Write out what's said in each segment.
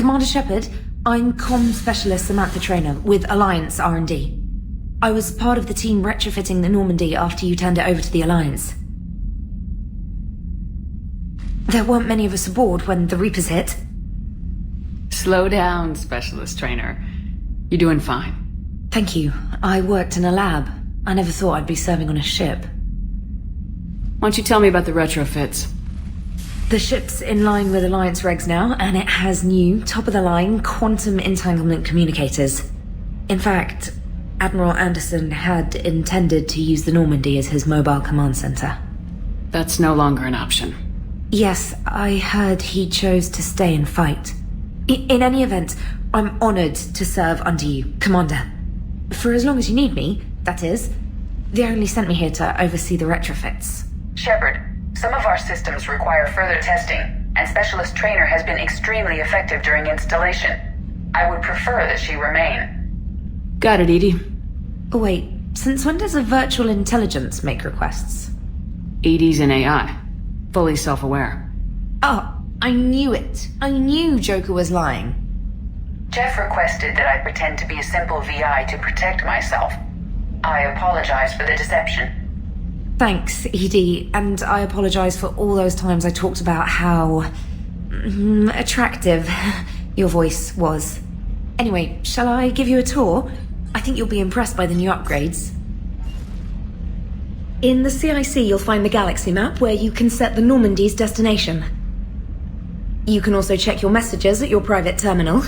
Commander Shepard, I'm comm specialist Samantha Traynor with Alliance R&D. I was part of the team retrofitting the Normandy after you turned it over to the Alliance. There weren't many of us aboard when the Reapers hit. Slow down, Specialist Trainer. You're doing fine. Thank you. I worked in a lab. I never thought I'd be serving on a ship. Why don't you tell me about the retrofits? The ship's in line with Alliance regs now, and it has new, top-of-the-line quantum entanglement communicators. In fact, Admiral Anderson had intended to use the Normandy as his mobile command center. That's no longer an option. Yes, I heard he chose to stay and fight. In any event, I'm honored to serve under you, Commander. For as long as you need me, that is. They only sent me here to oversee the retrofits. Shepard, some of our systems require further testing, and Specialist Trainer has been extremely effective during installation. I would prefer that she remain. Got it, Edie. Oh wait, since when does a virtual intelligence make requests? Edie's an AI. Fully self-aware. Oh, I knew it. I knew Joker was lying. Jeff requested that I pretend to be a simple VI to protect myself. I apologize for the deception. Thanks, Edie, and I apologize for all those times I talked about how attractive your voice was. Anyway, shall I give you a tour? I think you'll be impressed by the new upgrades. In the CIC, you'll find the galaxy map where you can set the Normandy's destination. You can also check your messages at your private terminal.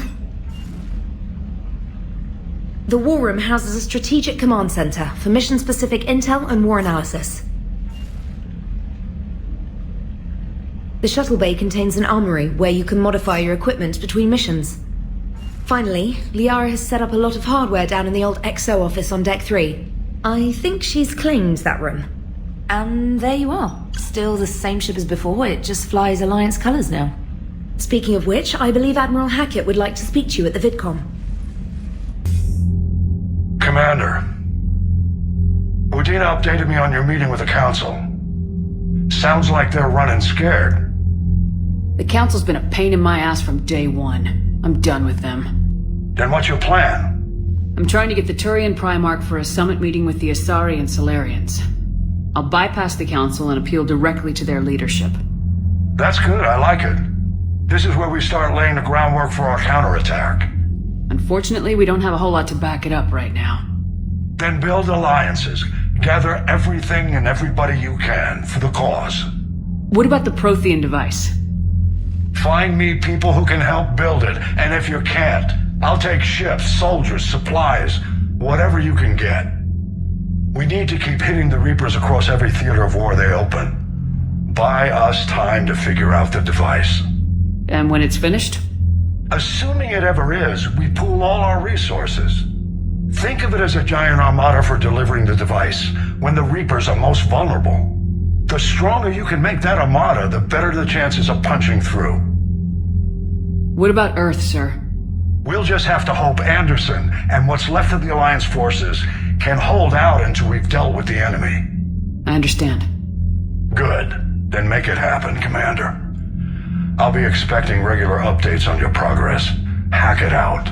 The War Room houses a strategic command center for mission-specific intel and war analysis. The shuttle bay contains an armory where you can modify your equipment between missions. Finally, Liara has set up a lot of hardware down in the old XO office on Deck 3. I think she's claimed that room. And there you are. Still the same ship as before, it just flies Alliance colors now. Speaking of which, I believe Admiral Hackett would like to speak to you at the VidCom. Commander, Udina updated me on your meeting with the Council. Sounds like they're running scared. The Council's been a pain in my ass from day one. I'm done with them. Then what's your plan? I'm trying to get the Turian Primarch for a summit meeting with the Asari and Solarians. I'll bypass the Council and appeal directly to their leadership. That's good, I like it. This is where we start laying the groundwork for our counterattack. Unfortunately, we don't have a whole lot to back it up right now. Then build alliances. Gather everything and everybody you can for the cause. What about the Prothean device? Find me people who can help build it, and if you can't, I'll take ships, soldiers, supplies, whatever you can get. We need to keep hitting the Reapers across every theater of war they open. Buy us time to figure out the device. And when it's finished? Assuming it ever is, we pool all our resources. Think of it as a giant armada for delivering the device, when the Reapers are most vulnerable. The stronger you can make that armada, the better the chances of punching through. What about Earth, sir? We'll just have to hope Anderson and what's left of the Alliance forces can hold out until we've dealt with the enemy. I understand. Good. Then make it happen, Commander. I'll be expecting regular updates on your progress. Hack it out.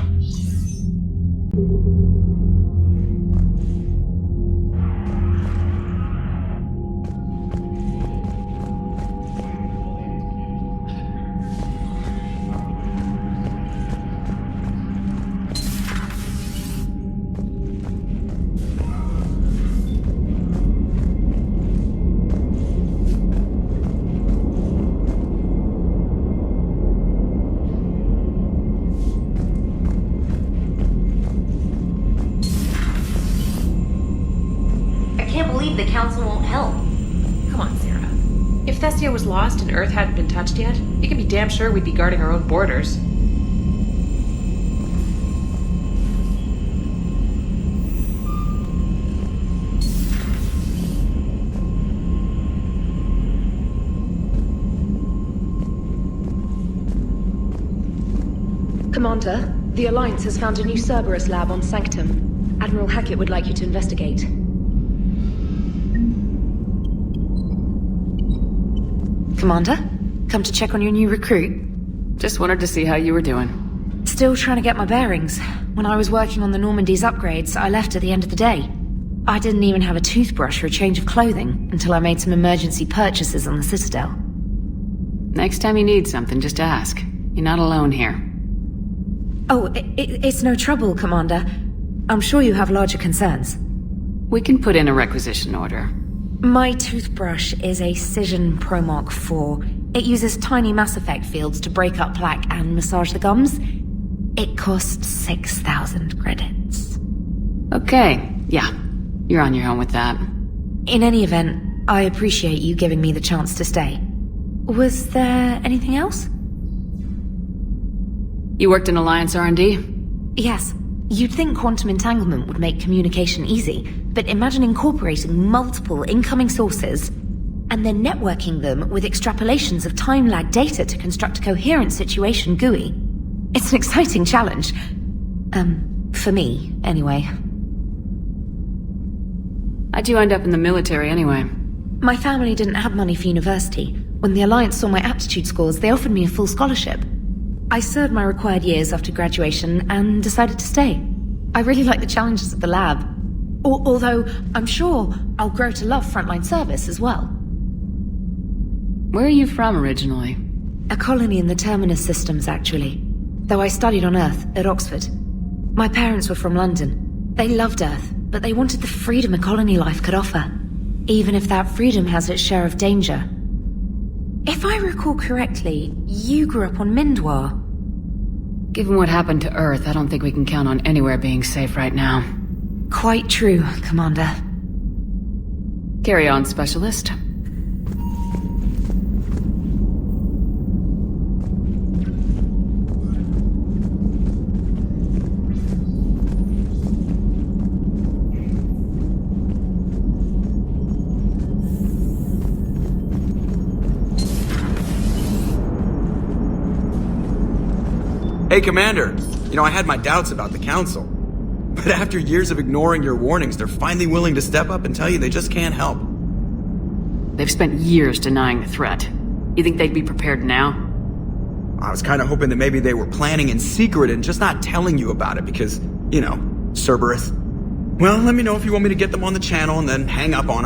The Council won't help. Come on, Sarah. If Thessia was lost and Earth hadn't been touched yet, you can be damn sure we'd be guarding our own borders. Commander, the Alliance has found a new Cerberus lab on Sanctum. Admiral Hackett would like you to investigate. Commander, come to check on your new recruit. Just wanted to see how you were doing. Still trying to get my bearings. When I was working on the Normandy's upgrades, I left at the end of the day. I didn't even have a toothbrush or a change of clothing until I made some emergency purchases on the Citadel. Next time you need something, just ask. You're not alone here. Oh, it's no trouble, Commander. I'm sure you have larger concerns. We can put in a requisition order. My toothbrush is a Cision Pro Mark IV. It uses tiny Mass Effect fields to break up plaque and massage the gums. It costs 6,000 credits. Okay, yeah. You're on your own with that. In any event, I appreciate you giving me the chance to stay. Was there anything else? You worked in Alliance R&D? Yes. You'd think quantum entanglement would make communication easy, but imagine incorporating multiple incoming sources and then networking them with extrapolations of time-lag data to construct a coherent situation GUI. It's an exciting challenge. For me, anyway. How'd you end up in the military anyway? My family didn't have money for university. When the Alliance saw my aptitude scores, they offered me a full scholarship. I served my required years after graduation and decided to stay. I really like the challenges of the lab. Although, I'm sure I'll grow to love frontline service as well. Where are you from originally? A colony in the Terminus systems, actually. Though I studied on Earth, at Oxford. My parents were from London. They loved Earth, but they wanted the freedom a colony life could offer. Even if that freedom has its share of danger. If I recall correctly, you grew up on Mindwar. Given what happened to Earth, I don't think we can count on anywhere being safe right now. Quite true, Commander. Carry on, Specialist. Hey, Commander. I had my doubts about the Council. But after years of ignoring your warnings, they're finally willing to step up and tell you they just can't help. They've spent years denying the threat. You think they'd be prepared now? I was kind of hoping that maybe they were planning in secret and just not telling you about it because, Cerberus. Well, let me know if you want me to get them on the channel and then hang up on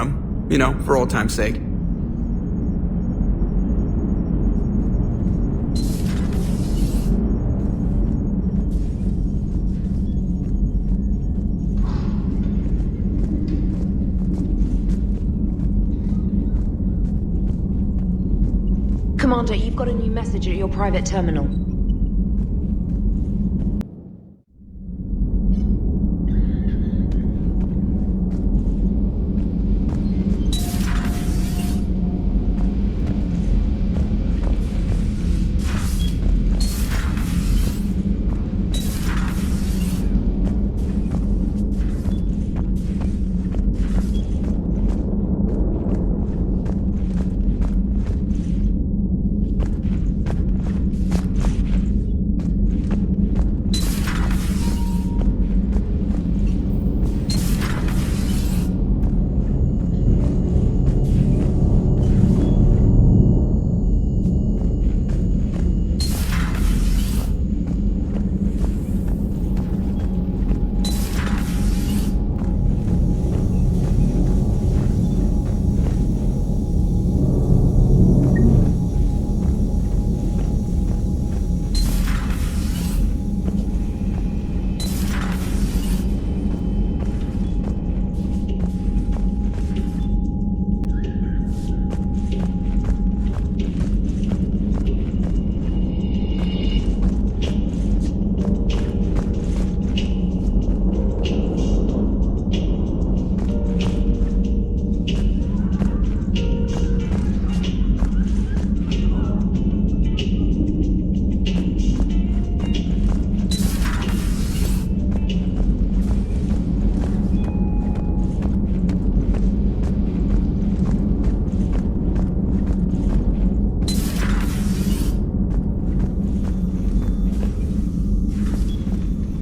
them, for old time's sake. Commander, you've got a new message at your private terminal.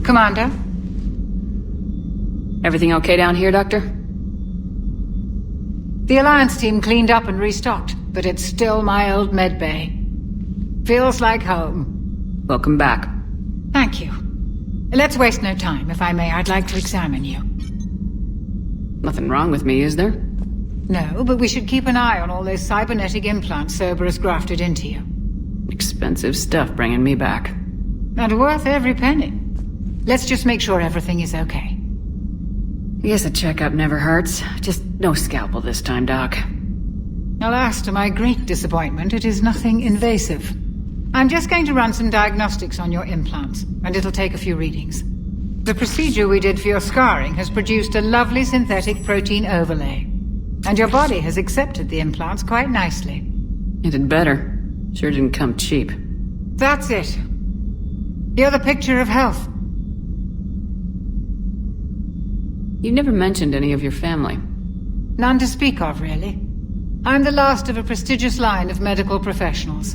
Commander? Everything okay down here, Doctor? The Alliance team cleaned up and restocked, but it's still my old medbay. Feels like home. Welcome back. Thank you. Let's waste no time. If I may, I'd like to examine you. Nothing wrong with me, is there? No, but we should keep an eye on all those cybernetic implants Cerberus grafted into you. Expensive stuff bringing me back. And worth every penny. Let's just make sure everything is okay. I guess a checkup never hurts. Just no scalpel this time, Doc. Alas, to my great disappointment, it is nothing invasive. I'm just going to run some diagnostics on your implants, and it'll take a few readings. The procedure we did for your scarring has produced a lovely synthetic protein overlay. And your body has accepted the implants quite nicely. It did better. Sure didn't come cheap. That's it. You're the picture of health. You never mentioned any of your family. None to speak of, really. I'm the last of a prestigious line of medical professionals.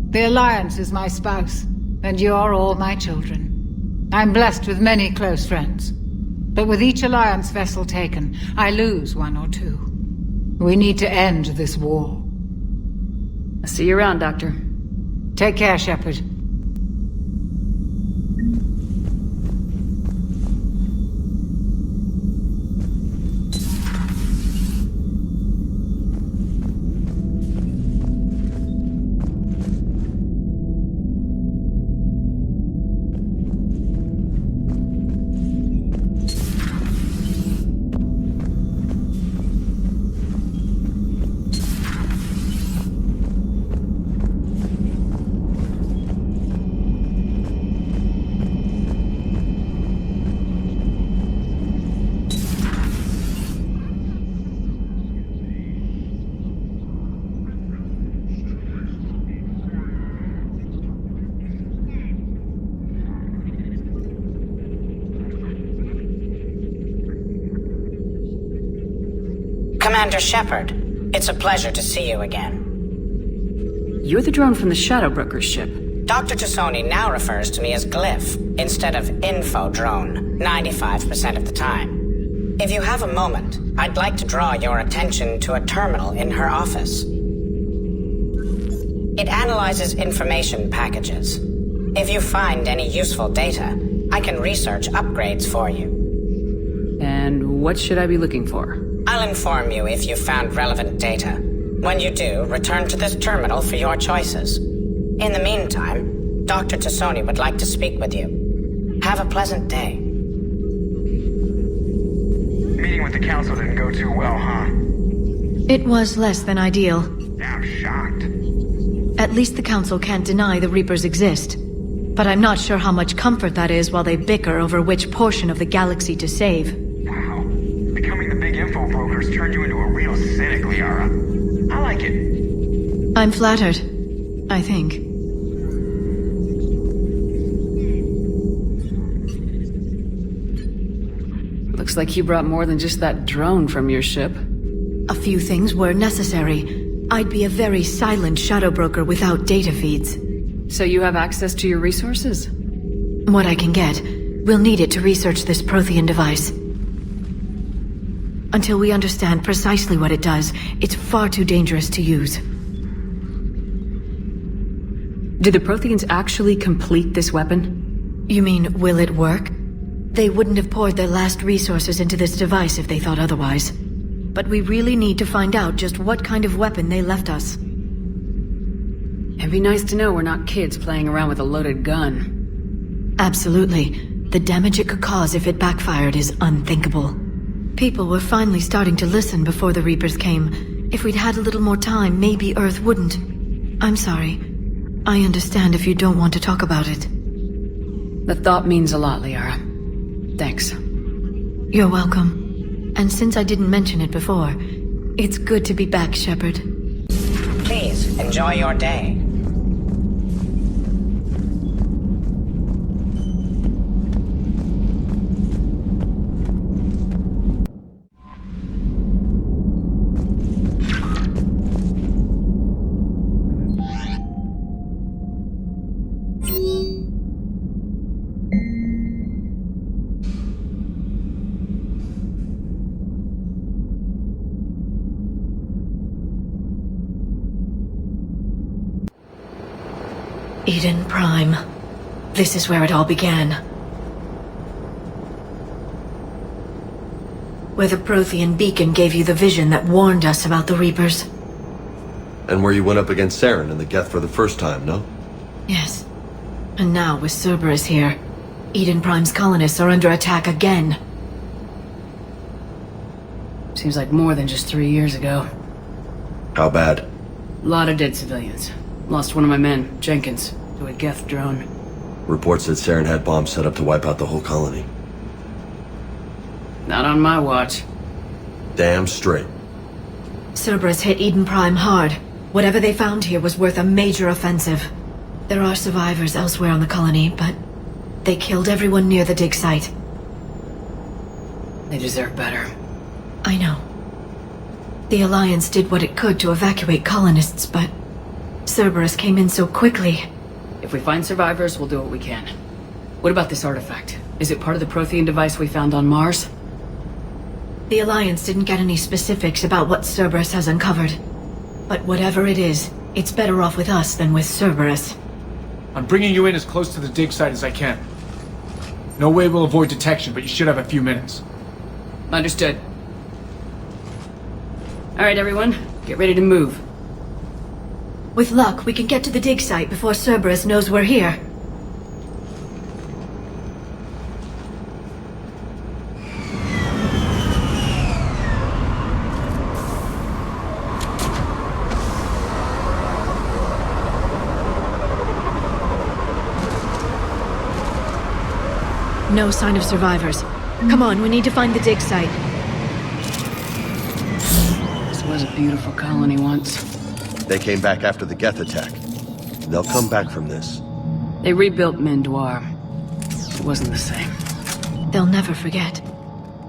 The Alliance is my spouse, and you're all my children. I'm blessed with many close friends. But with each Alliance vessel taken, I lose one or two. We need to end this war. I'll see you around, Doctor. Take care, Shepard. Commander Shepard, it's a pleasure to see you again. You're the drone from the Shadow Broker's ship. Dr. Tassoni now refers to me as Glyph, instead of Info Drone, 95% of the time. If you have a moment, I'd like to draw your attention to a terminal in her office. It analyzes information packages. If you find any useful data, I can research upgrades for you. And what should I be looking for? I'll inform you if you've found relevant data. When you do, return to this terminal for your choices. In the meantime, Dr. Tassoni would like to speak with you. Have a pleasant day. Meeting with the council didn't go too well, huh? It was less than ideal. Yeah, I'm shocked. At least the council can't deny the Reapers exist. But I'm not sure how much comfort that is while they bicker over which portion of the galaxy to save. Wow. Becoming the big info brokers turned you into a real cynic, Liara. I like it. I'm flattered. I think. Looks like you brought more than just that drone from your ship. A few things were necessary. I'd be a very silent shadow broker without data feeds. So you have access to your resources? What I can get. We'll need it to research this Prothean device. Until we understand precisely what it does, it's far too dangerous to use. Did the Protheans actually complete this weapon? You mean, will it work? They wouldn't have poured their last resources into this device if they thought otherwise. But we really need to find out just what kind of weapon they left us. It'd be nice to know we're not kids playing around with a loaded gun. Absolutely. The damage it could cause if it backfired is unthinkable. People were finally starting to listen before the Reapers came. If we'd had a little more time, maybe Earth wouldn't. I'm sorry. I understand if you don't want to talk about it. The thought means a lot, Liara. Thanks. You're welcome. And since I didn't mention it before, it's good to be back, Shepard. Please, enjoy your day. Eden Prime. This is where it all began. Where the Prothean beacon gave you the vision that warned us about the Reapers. And where you went up against Saren and the Geth for the first time, no? Yes. And now, with Cerberus here, Eden Prime's colonists are under attack again. Seems like more than just 3 years ago. How bad? A lot of dead civilians. Lost one of my men, Jenkins, to a Geth drone. Reports that Saren had bombs set up to wipe out the whole colony. Not on my watch. Damn straight. Cerberus hit Eden Prime hard. Whatever they found here was worth a major offensive. There are survivors elsewhere on the colony, but they killed everyone near the dig site. They deserve better. I know. The Alliance did what it could to evacuate colonists, but Cerberus came in so quickly. If we find survivors, we'll do what we can. What about this artifact? Is it part of the Prothean device we found on Mars? The Alliance didn't get any specifics about what Cerberus has uncovered. But whatever it is, it's better off with us than with Cerberus. I'm bringing you in as close to the dig site as I can. No way we'll avoid detection, but you should have a few minutes. Understood. Alright, everyone. Get ready to move. With luck, we can get to the dig site before Cerberus knows we're here. No sign of survivors. Come on, we need to find the dig site. This was a beautiful colony once. They came back after the Geth attack. They'll come back from this. They rebuilt Mendoir. It wasn't the same. They'll never forget.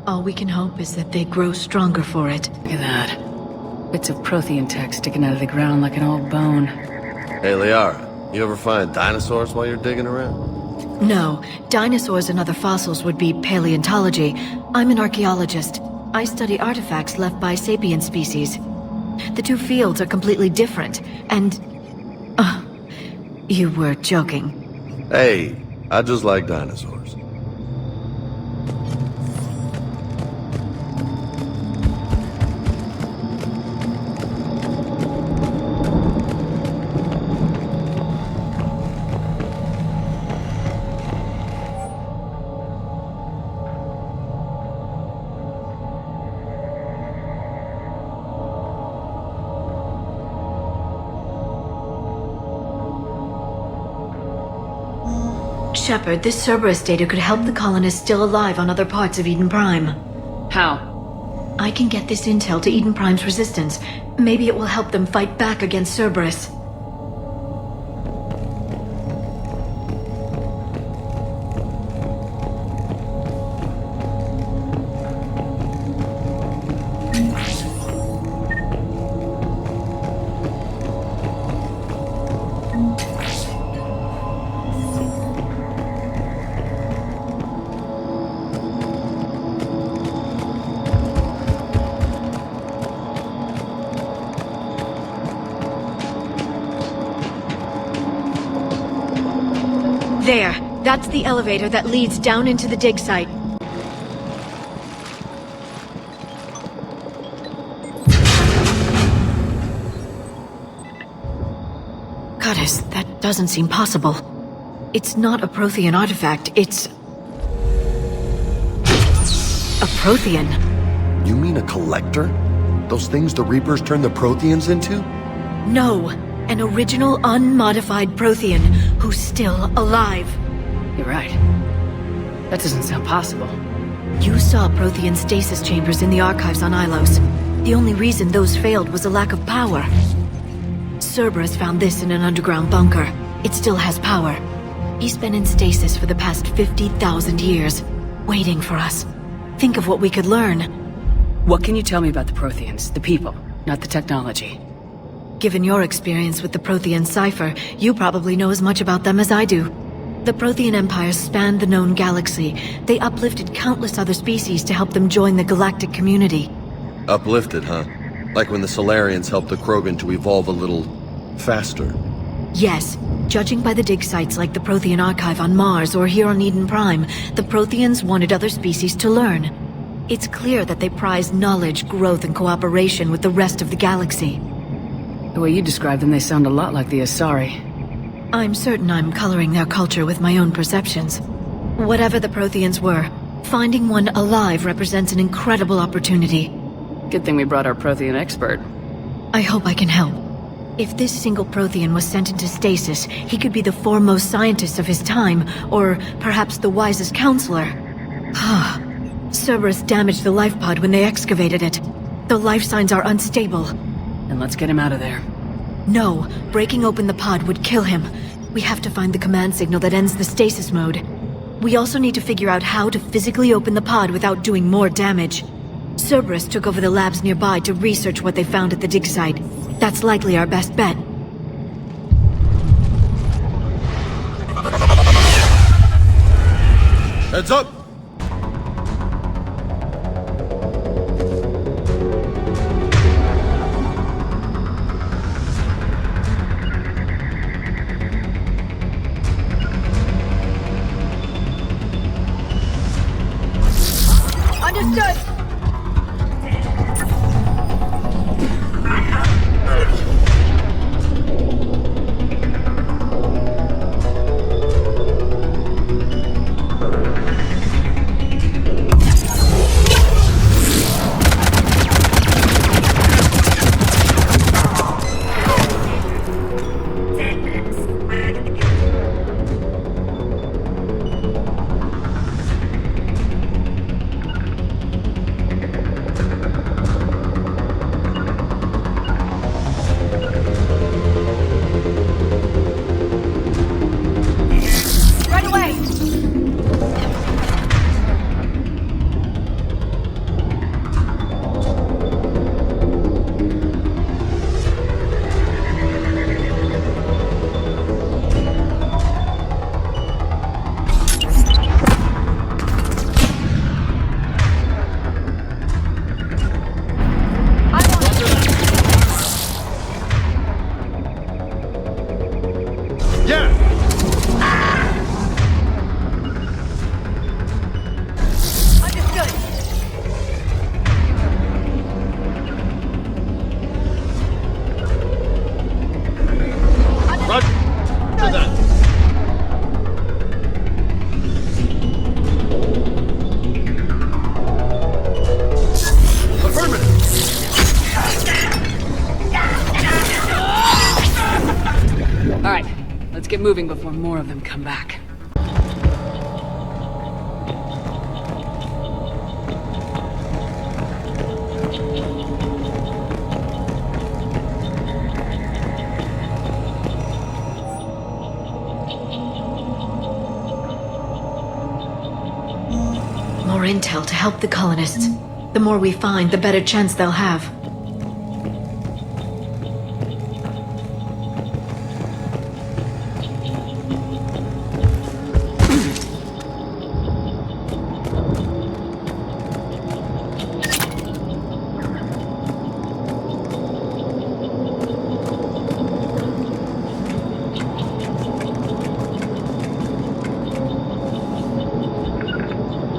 All we can hope is that they grow stronger for it. Look at that. Bits of Prothean tech sticking out of the ground like an old bone. Hey, Liara, you ever find dinosaurs while you're digging around? No, dinosaurs and other fossils would be paleontology. I'm an archaeologist. I study artifacts left by sapient species. The two fields are completely different, and... you were joking. Hey, I just like dinosaurs. Shepard, this Cerberus data could help the colonists still alive on other parts of Eden Prime. How? I can get this intel to Eden Prime's resistance. Maybe it will help them fight back against Cerberus. There. That's the elevator that leads down into the dig site. Goddess, that doesn't seem possible. It's not a Prothean artifact, it's... a Prothean. You mean a collector? Those things the Reapers turned the Protheans into? No. An original, unmodified Prothean who's still alive. You're right. That doesn't sound possible. You saw Prothean stasis chambers in the archives on Ilos. The only reason those failed was a lack of power. Cerberus found this in an underground bunker. It still has power. He's been in stasis for the past 50,000 years, waiting for us. Think of what we could learn. What can you tell me about the Protheans, the people, not the technology? Given your experience with the Prothean cipher, you probably know as much about them as I do. The Prothean Empire spanned the known galaxy. They uplifted countless other species to help them join the galactic community. Uplifted, huh? Like when the Solarians helped the Krogan to evolve a little faster. Yes, Judging by the dig sites like the Prothean Archive on Mars or here on Eden Prime, the Protheans wanted other species to learn. It's clear that they prize knowledge, growth, and cooperation with the rest of the galaxy. The way you describe them, they sound a lot like the Asari. I'm certain I'm coloring their culture with my own perceptions. Whatever the Protheans were, finding one alive represents an incredible opportunity. Good thing we brought our Prothean expert. I hope I can help. If this single Prothean was sent into stasis, he could be the foremost scientist of his time, or perhaps the wisest counselor. Cerberus damaged the life pod when they excavated it. The life signs are unstable. Then let's get him out of there. No, breaking open the pod would kill him. We have to find the command signal that ends the stasis mode. We also need to figure out how to physically open the pod without doing more damage. Cerberus took over the labs nearby to research what they found at the dig site. That's likely our best bet. Heads up! Understood! Let's get moving before more of them come back. More intel to help the colonists. The more we find, the better chance they'll have.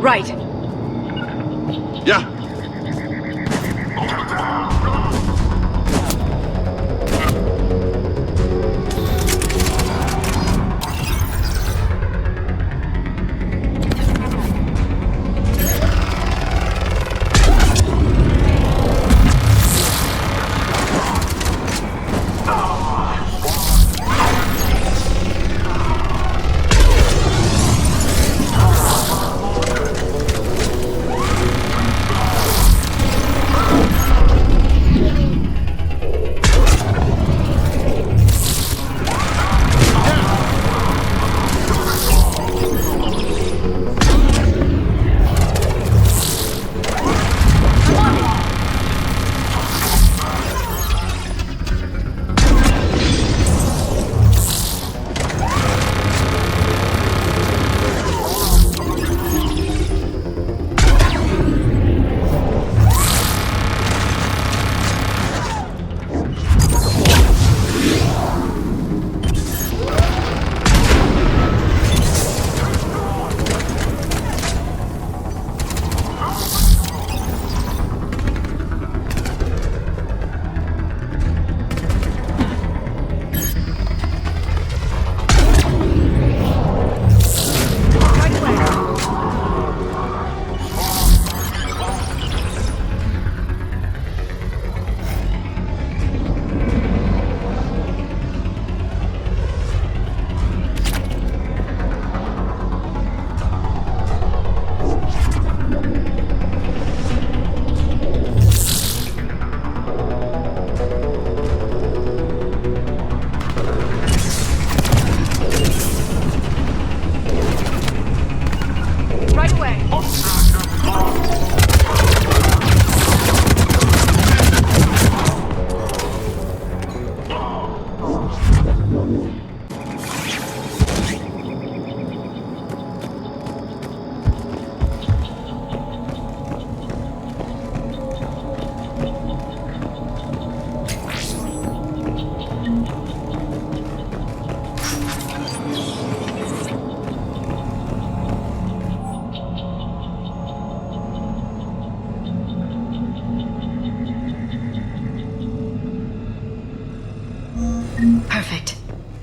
Right. Yeah.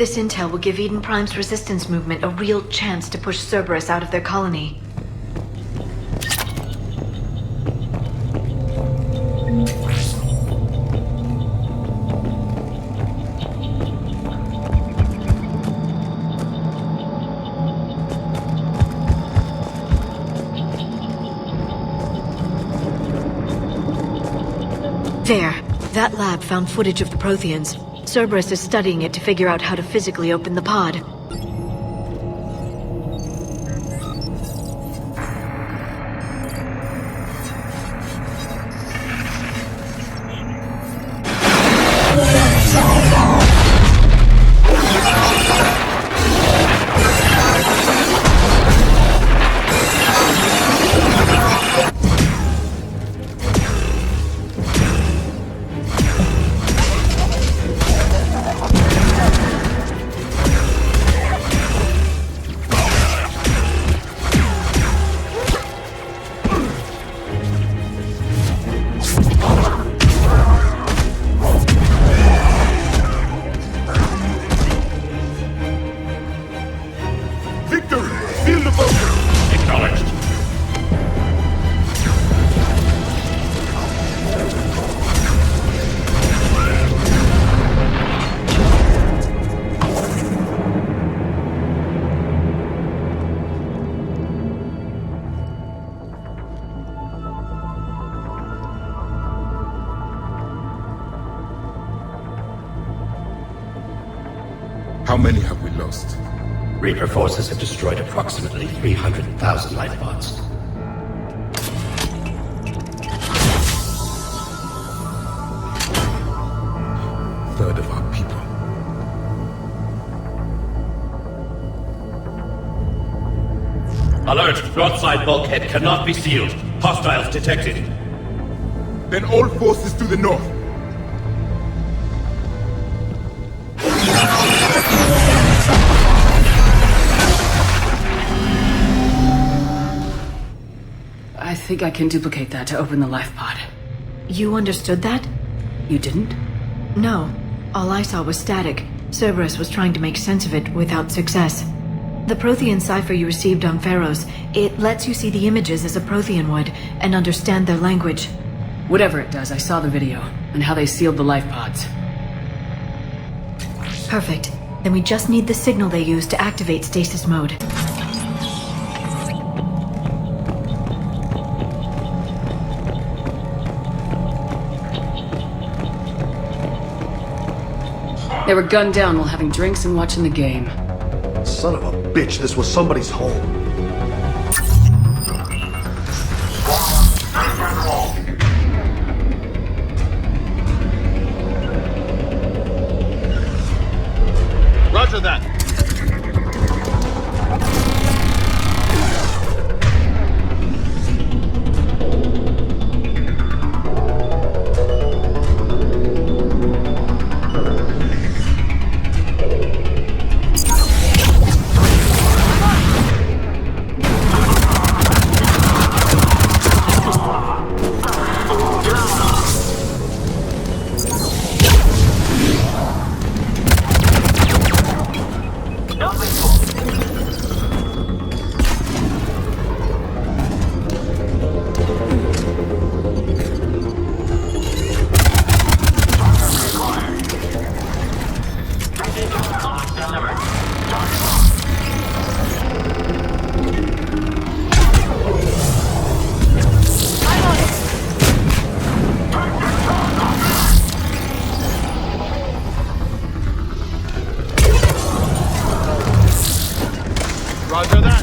This intel will give Eden Prime's resistance movement a real chance to push Cerberus out of their colony. There. That lab found footage of the Protheans. Cerberus is studying it to figure out how to physically open the pod. How many have we lost? Reaper forces have destroyed approximately 300,000 life pods. Third of our people. Alert! Broadside bulkhead cannot be sealed. Hostiles detected. Then all forces to the north. I think I can duplicate that to open the life pod. You understood that? You didn't? No. All I saw was static. Cerberus was trying to make sense of it without success. The Prothean cipher you received on Pharaohs, it lets you see the images as a Prothean would, and understand their language. Whatever it does, I saw the video, and how they sealed the life pods. Perfect. Then we just need the signal they use to activate stasis mode. They were gunned down while having drinks and watching the game. Son of a bitch, this was somebody's home. Roger that. Roger that.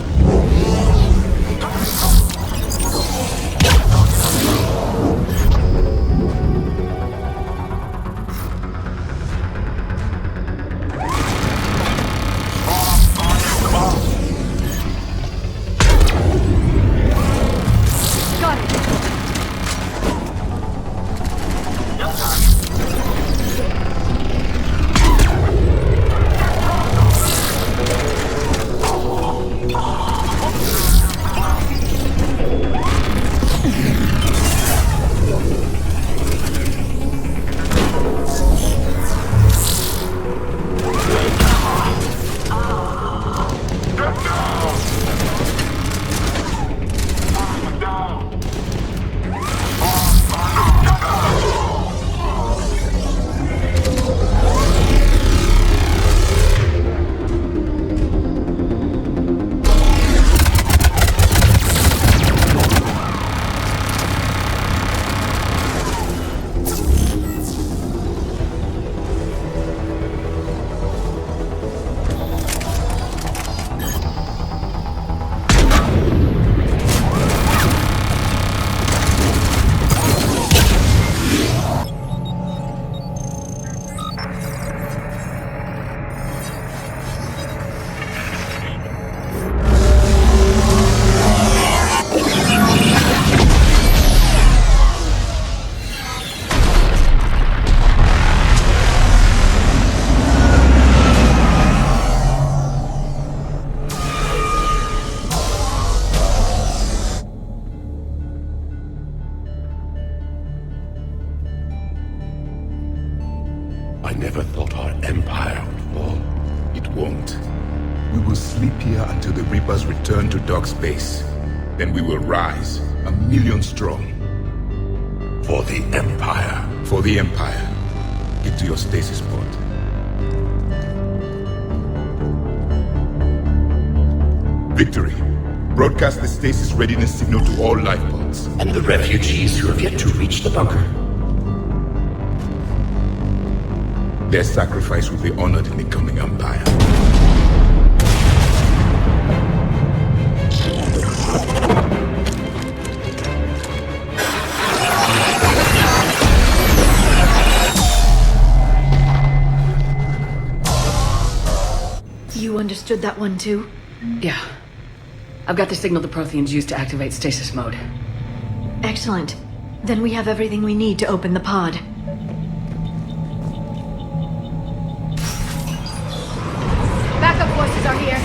We will sleep here until the Reapers return to Doc's base. Then we will rise, 1,000,000 strong. For the Empire. For the Empire. Get to your stasis pod. Victory. Broadcast the stasis readiness signal to all life pods. And the refugees who have yet to reach the bunker. Their sacrifice will be honored in the coming Empire. You understood that one too? Yeah. I've got the signal the Protheans used to activate stasis mode. Excellent. Then we have everything we need to open the pod. Backup forces are here.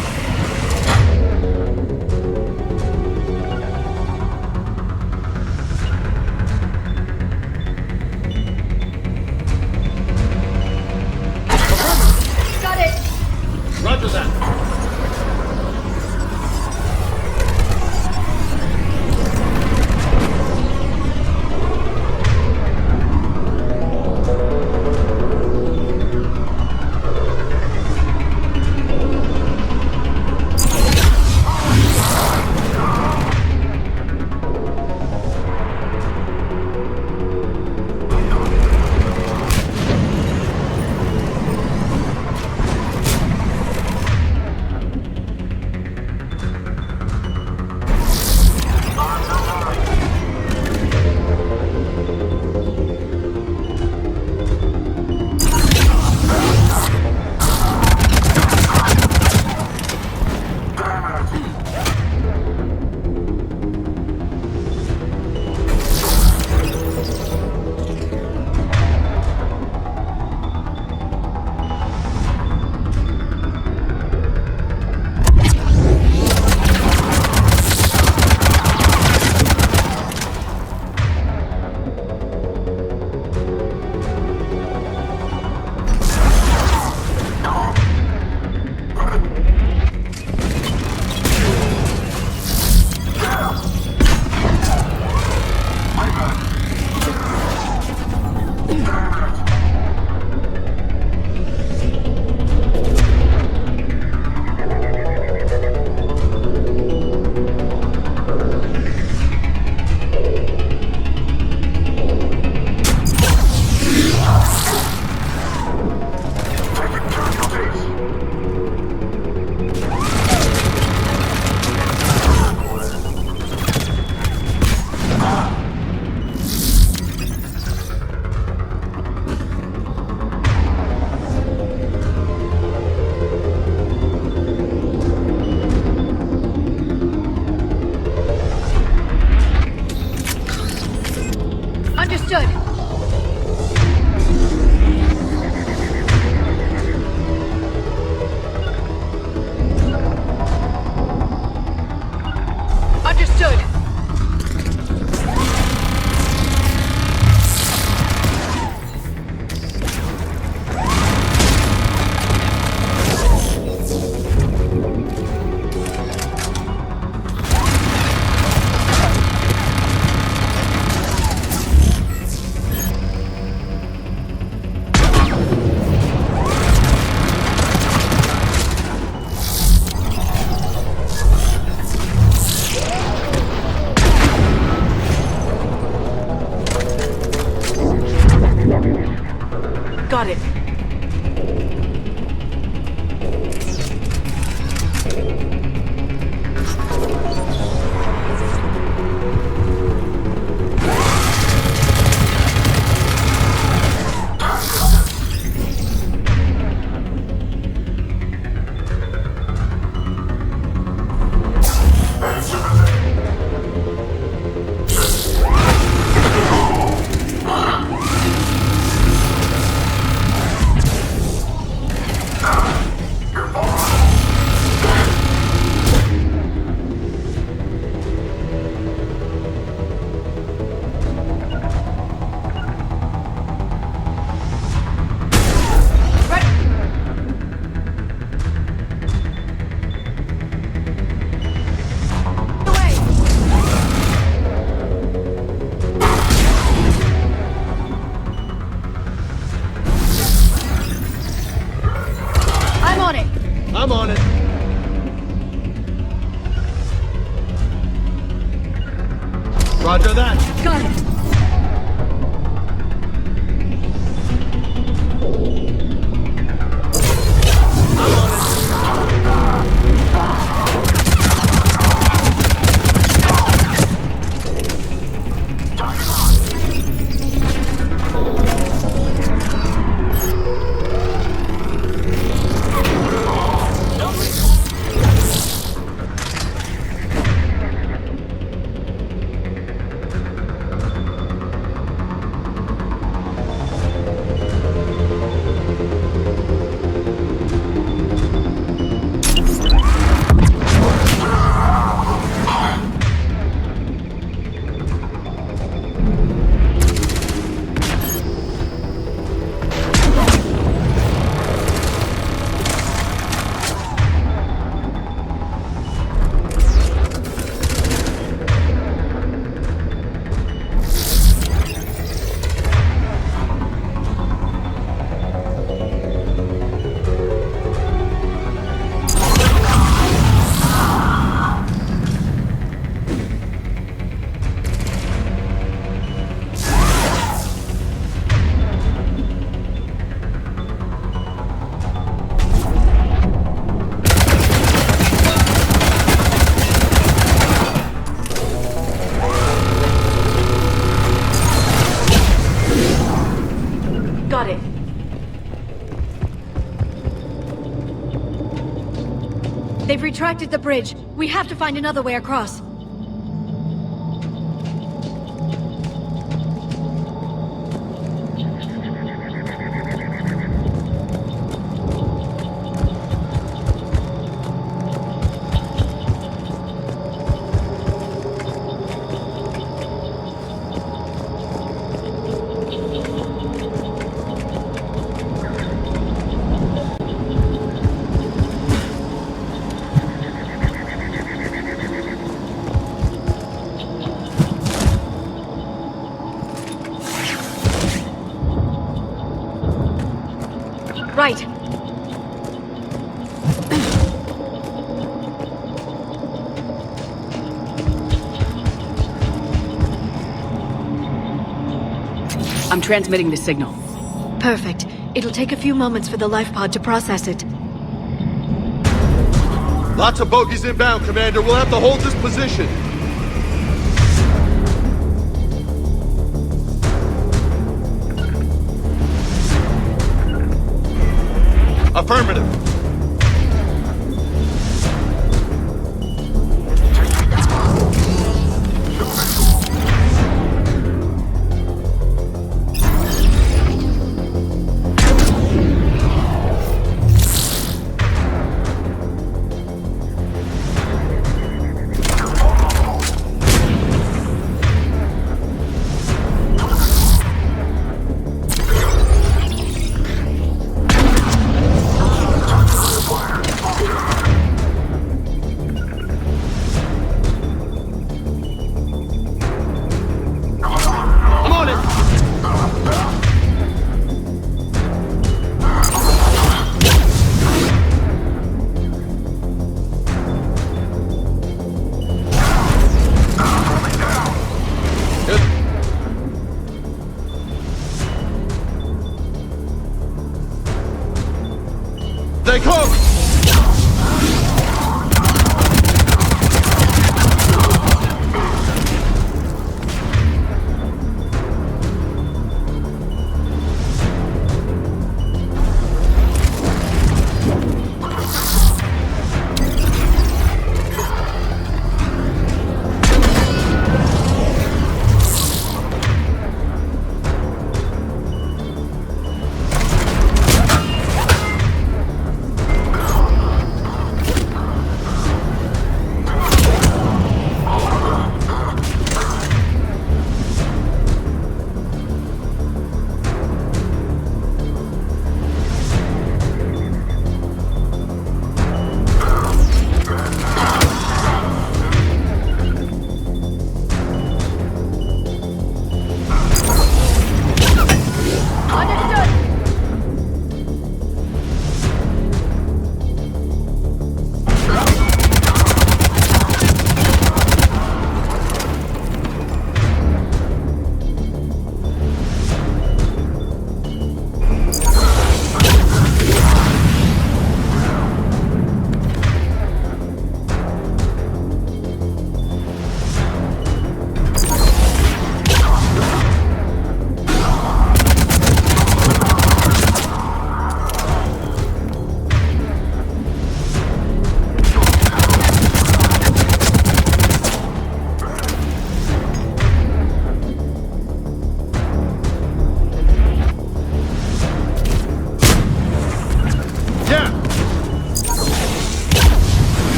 Got it. Roger that. Roger that. Got it. Got it. They've retracted the bridge. We have to find another way across. Right. I'm transmitting the signal. Perfect. It'll take a few moments for the life pod to process it. Lots of bogies inbound, Commander. We'll have to hold this position. Affirmative.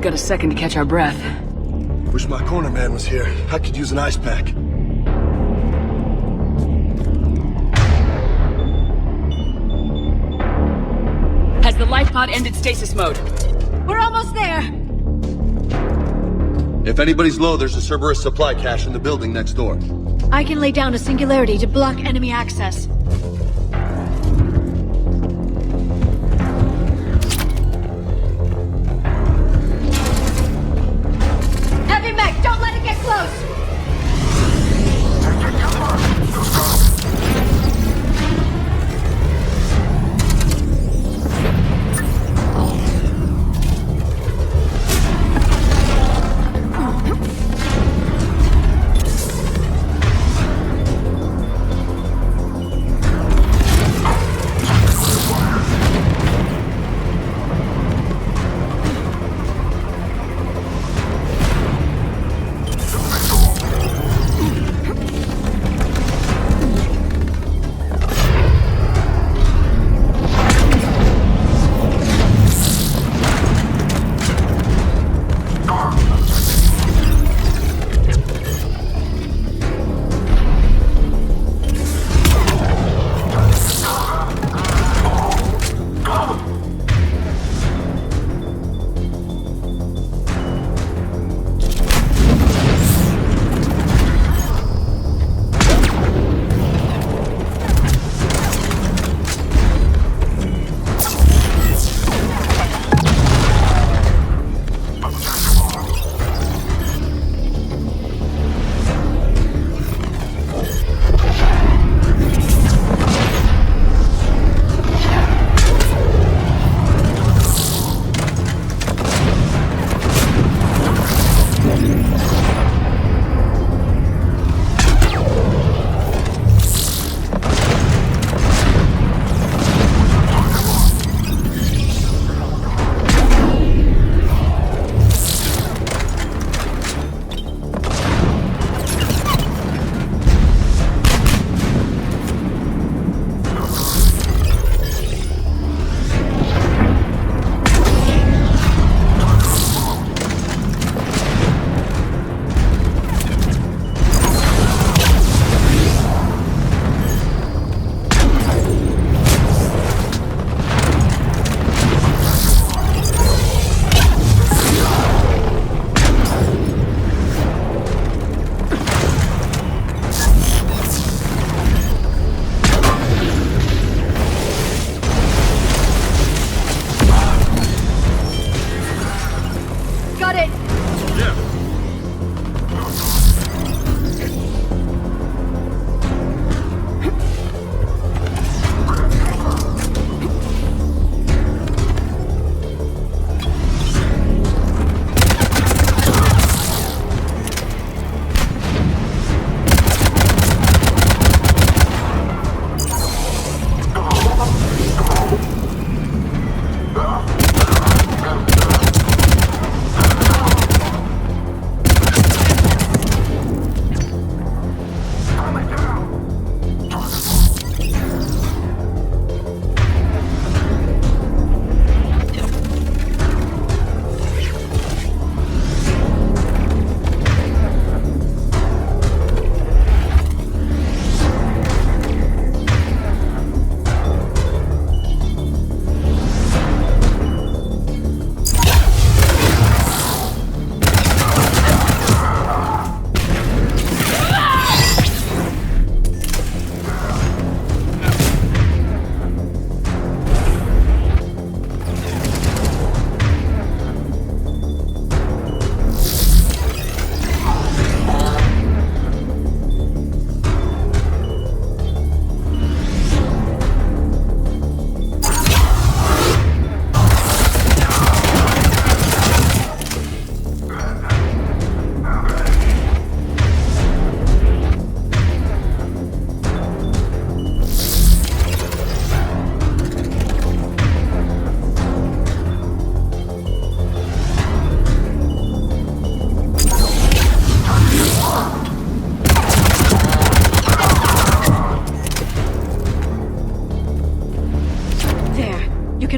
we got a second to catch our breath. Wish my corner man was here. I could use an ice pack. Has the life pod ended stasis mode? We're almost there! If anybody's low, there's a Cerberus supply cache in the building next door. I can lay down a singularity to block enemy access. Heavy mech, don't let it get close!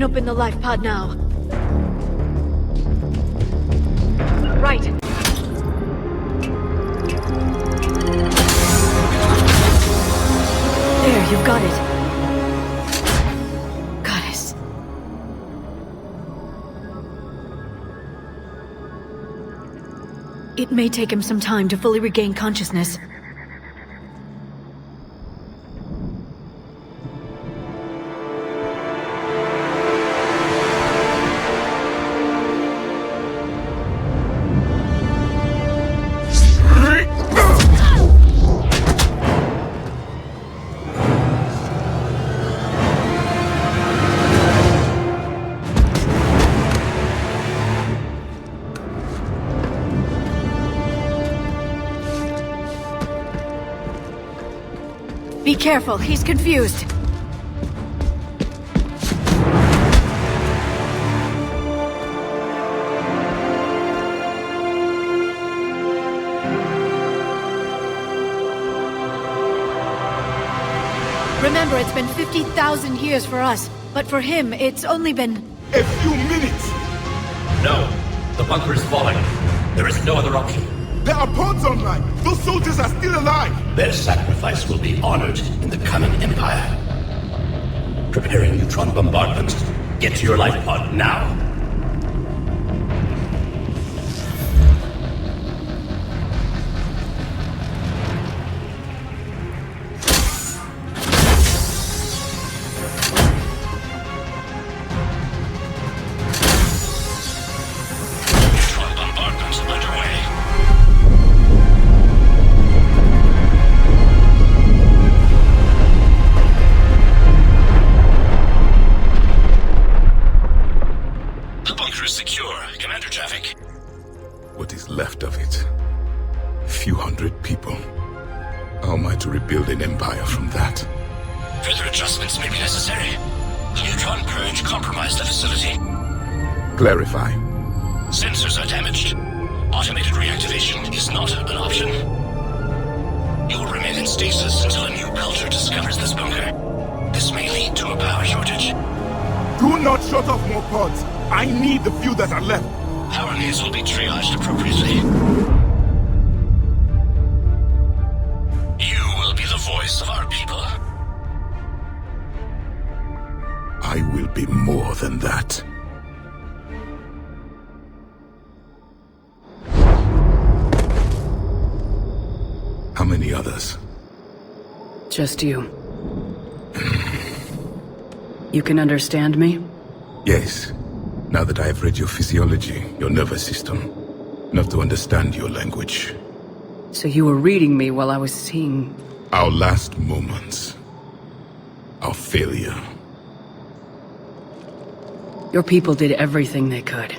Open the life pod now. It may take him some time to fully regain consciousness. Be careful, he's confused. Remember, it's been 50,000 years for us, but for him, it's only been... A few minutes! No, the bunker is falling. There is no other option. There are pods online! Those soldiers are still alive! Their sacrifice will be honored in the coming Empire. Preparing neutron bombardment. Get to your life pod now! What is left of it? A few hundred people. How am I to rebuild an empire from that? Further adjustments may be necessary. The neutron purge compromised the facility. Clarify. Sensors are damaged. Automated reactivation is not an option. You will remain in stasis until a new pelter discovers this bunker. This may lead to a power shortage. Do not shut off more pods. I need the few that are left. Power needs will be triaged appropriately. You will be the voice of our people. I will be more than that. How many others? Just you. You can understand me? Yes. Now that I have read your physiology, your nervous system, enough to understand your language. So you were reading me while I was seeing... Our last moments. Our failure. Your people did everything they could.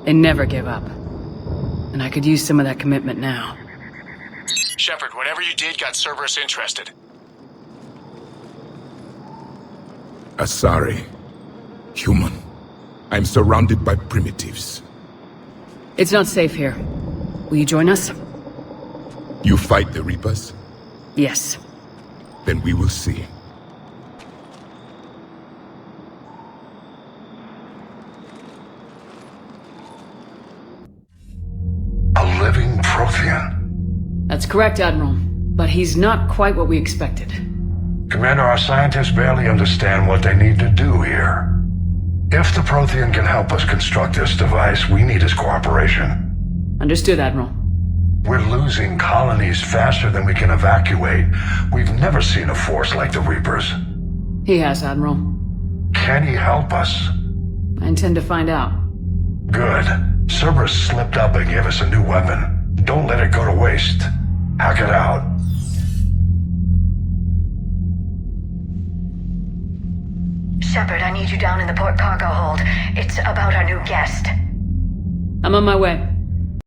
They never gave up. And I could use some of that commitment now. Shepard, whatever you did got Cerberus interested. Asari. Human. I'm surrounded by primitives. It's not safe here. Will you join us? You fight the Reapers? Yes. Then we will see. A living Prothean? That's correct, Admiral. But he's not quite what we expected. Commander, our scientists barely understand what they need to do here. If the Prothean can help us construct this device, we need his cooperation. Understood, Admiral. We're losing colonies faster than we can evacuate. We've never seen a force like the Reapers. He has, Admiral. Can he help us? I intend to find out. Good. Cerberus slipped up and gave us a new weapon. Don't let it go to waste. Hack it out. Shepard, I need you down in the port cargo hold. It's about our new guest. I'm on my way.